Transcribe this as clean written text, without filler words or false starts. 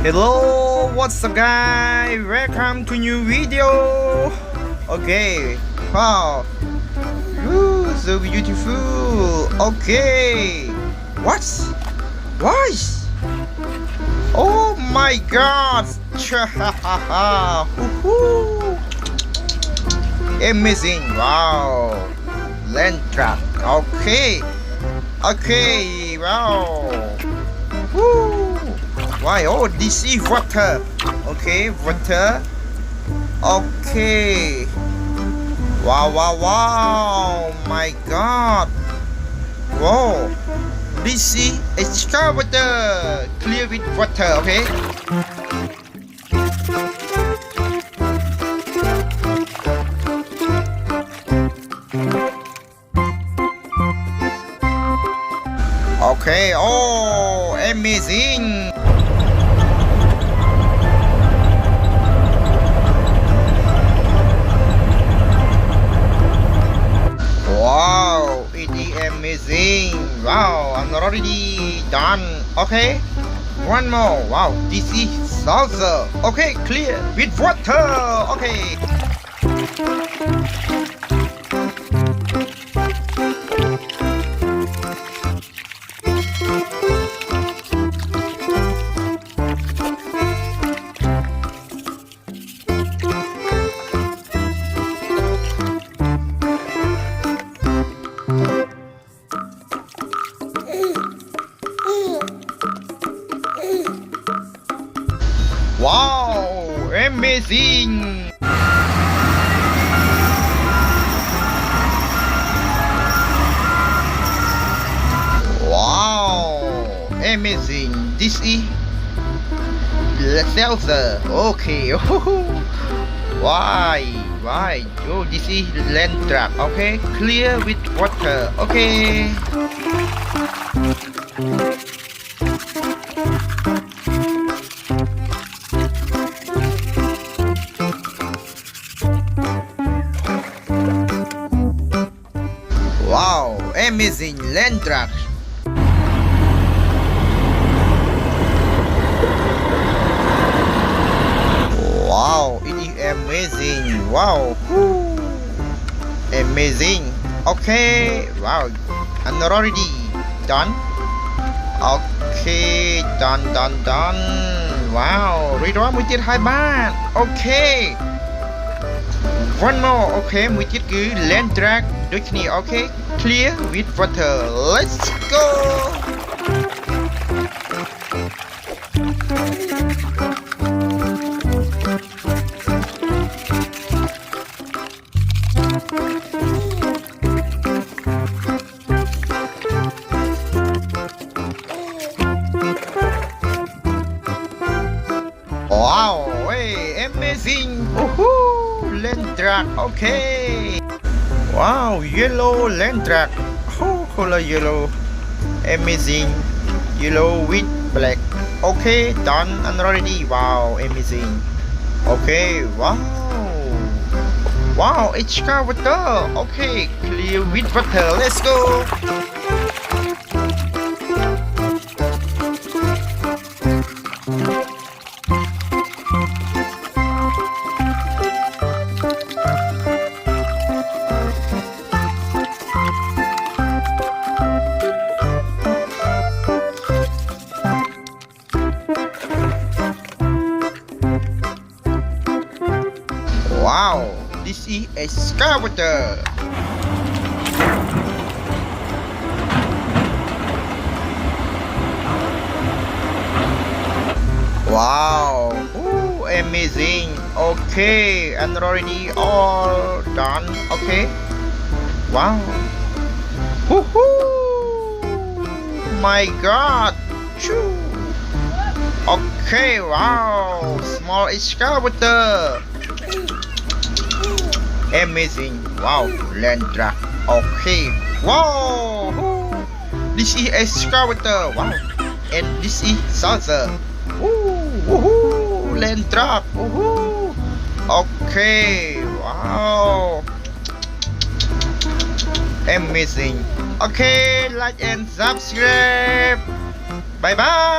Hello, what's up guys? Welcome to new video. Okay, wow, ooh, so beautiful. Okay, what's oh my god. Amazing, wow, land truck. Okay, wow. Woo. Why? Oh, this is water. Okay, water. Okay. Wow. My God. Wow. This is excavator. Clear with water. Okay. Okay. Oh, amazing. Wow, it is amazing. Wow, I'm already done. Okay, one more. Wow, this is salsa. Okay, clear with water. Okay. Wow, amazing! Wow, amazing! This is the salsa. Okay. Why? Oh, this is land truck. Okay, clear with water. Okay. Wow, amazing land truck. Wow, it is amazing. Wow, amazing. Okay, wow, I'm already done. Okay, done. Wow, รีดร้อยមួយទៀតហើយបាទអូខេ one more អូខេមួយទៀតគឺ land drag ដូចគ្នាអូខេ clear with water let's go wow hey amazing land drag okay wow yellow land drag color yellow amazing yellow with black okay done and already wow amazing okay wow excavator okay clear with water let's go Wow, this is excavator. Wow, ooh, amazing. Okay, and already all done. Okay, wow. Woohoo! My God. Choo. Okay, wow. Small excavator. Amazing. Wow, land truck. Okay. Wow. This is excavator. Wow. And this is salsa. Woohoo! Land truck. Woohoo! Okay. Wow. Amazing. Okay, like and subscribe. Bye bye.